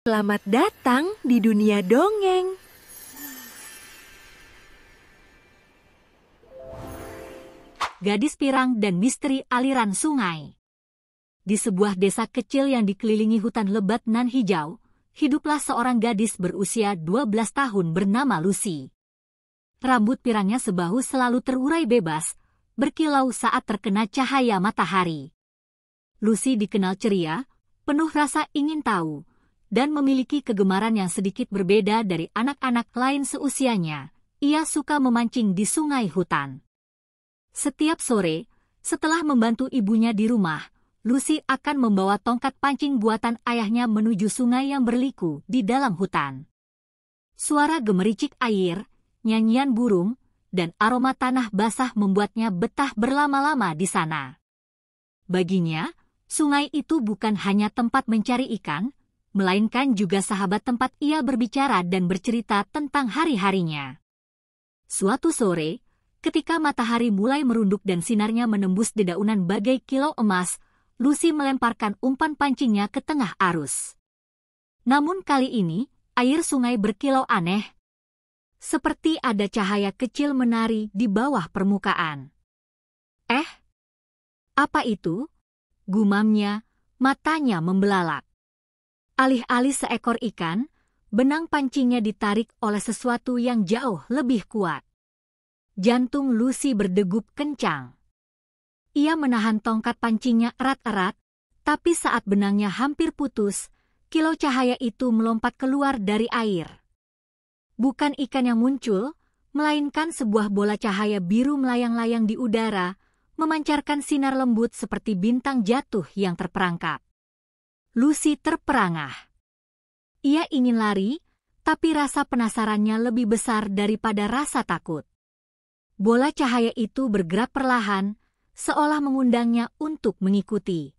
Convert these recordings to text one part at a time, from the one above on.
Selamat datang di dunia dongeng. Gadis Pirang dan Misteri Aliran Sungai. Di sebuah desa kecil yang dikelilingi hutan lebat nan hijau, hiduplah seorang gadis berusia 12 tahun bernama Lucy. Rambut pirangnya sebahu selalu terurai bebas, berkilau saat terkena cahaya matahari. Lucy dikenal ceria, penuh rasa ingin tahu, dan memiliki kegemaran yang sedikit berbeda dari anak-anak lain seusianya. Ia suka memancing di sungai hutan. Setiap sore, setelah membantu ibunya di rumah, Lucy akan membawa tongkat pancing buatan ayahnya menuju sungai yang berliku di dalam hutan. Suara gemericik air, nyanyian burung, dan aroma tanah basah membuatnya betah berlama-lama di sana. Baginya, sungai itu bukan hanya tempat mencari ikan, melainkan juga sahabat tempat ia berbicara dan bercerita tentang hari-harinya. Suatu sore, ketika matahari mulai merunduk dan sinarnya menembus dedaunan bagai kilau emas, Lucy melemparkan umpan pancingnya ke tengah arus. Namun kali ini, air sungai berkilau aneh. Seperti ada cahaya kecil menari di bawah permukaan. Apa itu? Gumamnya, matanya membelalak. Alih-alih seekor ikan, benang pancingnya ditarik oleh sesuatu yang jauh lebih kuat. Jantung Lucy berdegup kencang. Ia menahan tongkat pancingnya erat-erat, tapi saat benangnya hampir putus, kilau cahaya itu melompat keluar dari air. Bukan ikan yang muncul, melainkan sebuah bola cahaya biru melayang-layang di udara, memancarkan sinar lembut seperti bintang jatuh yang terperangkap. Lucy terperangah. Ia ingin lari, tapi rasa penasarannya lebih besar daripada rasa takut. Bola cahaya itu bergerak perlahan, seolah mengundangnya untuk mengikuti.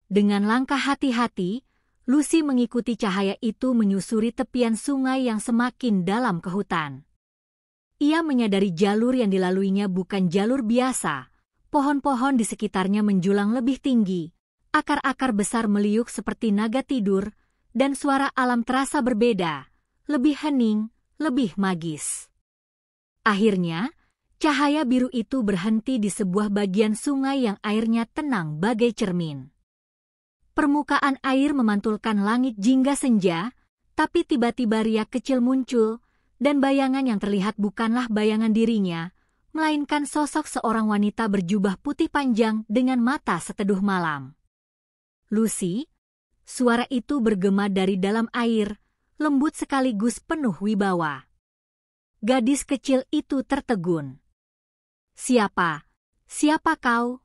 Dengan langkah hati-hati, Lucy mengikuti cahaya itu menyusuri tepian sungai yang semakin dalam ke hutan. Ia menyadari jalur yang dilaluinya bukan jalur biasa. Pohon-pohon di sekitarnya menjulang lebih tinggi. Akar-akar besar meliuk seperti naga tidur, dan suara alam terasa berbeda, lebih hening, lebih magis. Akhirnya, cahaya biru itu berhenti di sebuah bagian sungai yang airnya tenang bagai cermin. Permukaan air memantulkan langit jingga senja, tapi tiba-tiba riak kecil muncul, dan bayangan yang terlihat bukanlah bayangan dirinya, melainkan sosok seorang wanita berjubah putih panjang dengan mata seteduh malam. Lucy, suara itu bergema dari dalam air, lembut sekaligus penuh wibawa. Gadis kecil itu tertegun. Siapa kau?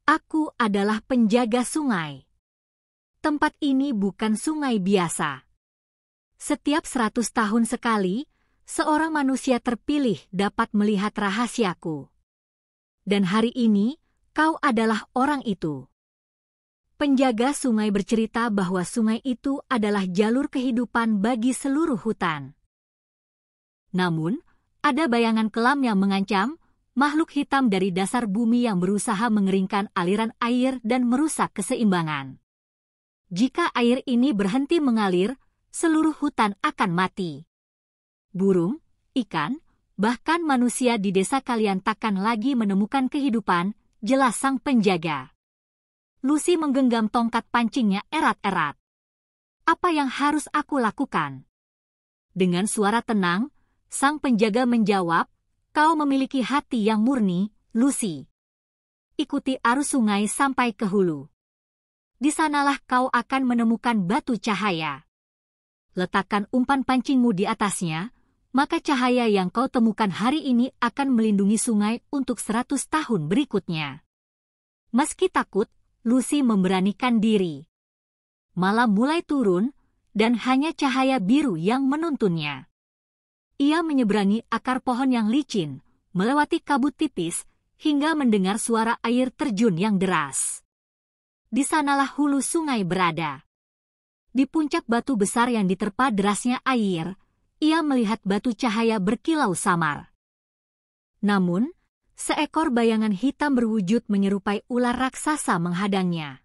Aku adalah penjaga sungai. Tempat ini bukan sungai biasa. Setiap 100 tahun sekali, seorang manusia terpilih dapat melihat rahasiaku. Dan hari ini, kau adalah orang itu. Penjaga sungai bercerita bahwa sungai itu adalah jalur kehidupan bagi seluruh hutan. Namun, ada bayangan kelam yang mengancam, makhluk hitam dari dasar bumi yang berusaha mengeringkan aliran air dan merusak keseimbangan. Jika air ini berhenti mengalir, seluruh hutan akan mati. Burung, ikan, bahkan manusia di desa kalian takkan lagi menemukan kehidupan, jelas sang penjaga. Lucy menggenggam tongkat pancingnya erat-erat. Apa yang harus aku lakukan? Dengan suara tenang, sang penjaga menjawab, kau memiliki hati yang murni, Lucy. Ikuti arus sungai sampai ke hulu. Di sanalah kau akan menemukan batu cahaya. Letakkan umpan pancingmu di atasnya, maka cahaya yang kau temukan hari ini akan melindungi sungai untuk 100 tahun berikutnya. Meski takut, Lucy memberanikan diri. Malam mulai turun, dan hanya cahaya biru yang menuntunnya. Ia menyeberangi akar pohon yang licin, melewati kabut tipis, hingga mendengar suara air terjun yang deras. Di sanalah hulu sungai berada. Di puncak batu besar yang diterpa derasnya air, ia melihat batu cahaya berkilau samar. Namun, seekor bayangan hitam berwujud menyerupai ular raksasa menghadangnya.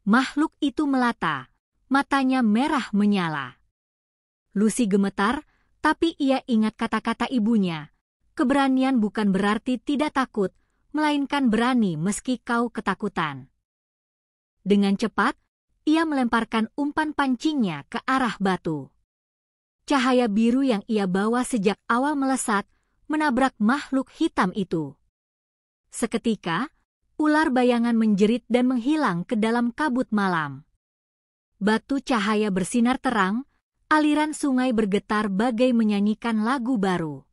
Makhluk itu melata, matanya merah menyala. Lucy gemetar, tapi ia ingat kata-kata ibunya. Keberanian bukan berarti tidak takut, melainkan berani meski kau ketakutan. Dengan cepat, ia melemparkan umpan pancingnya ke arah batu. Cahaya biru yang ia bawa sejak awal melesat, menabrak makhluk hitam itu. Seketika, ular bayangan menjerit dan menghilang ke dalam kabut malam. Batu cahaya bersinar terang, aliran sungai bergetar bagai menyanyikan lagu baru.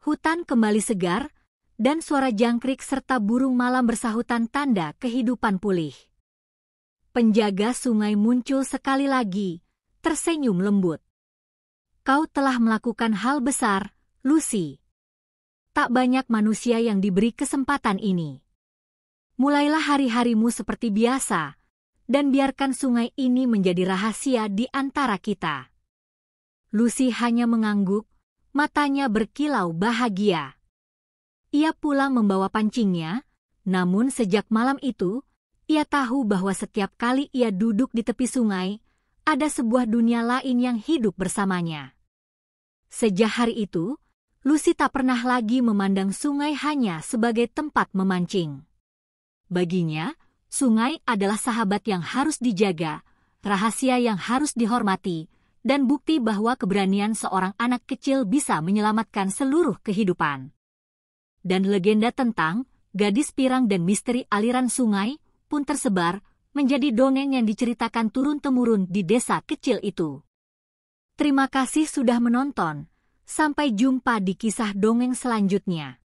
Hutan kembali segar, dan suara jangkrik serta burung malam bersahutan tanda kehidupan pulih. Penjaga sungai muncul sekali lagi, tersenyum lembut. Kau telah melakukan hal besar, Lucy. Tak banyak manusia yang diberi kesempatan ini. Mulailah hari-harimu seperti biasa, dan biarkan sungai ini menjadi rahasia di antara kita. Lucy hanya mengangguk, matanya berkilau bahagia. Ia pulang membawa pancingnya, namun sejak malam itu, ia tahu bahwa setiap kali ia duduk di tepi sungai, ada sebuah dunia lain yang hidup bersamanya. Sejak hari itu, Lucy tak pernah lagi memandang sungai hanya sebagai tempat memancing. Baginya, sungai adalah sahabat yang harus dijaga, rahasia yang harus dihormati, dan bukti bahwa keberanian seorang anak kecil bisa menyelamatkan seluruh kehidupan. Dan legenda tentang gadis pirang dan misteri aliran sungai pun tersebar menjadi dongeng yang diceritakan turun-temurun di desa kecil itu. Terima kasih sudah menonton. Sampai jumpa di kisah dongeng selanjutnya.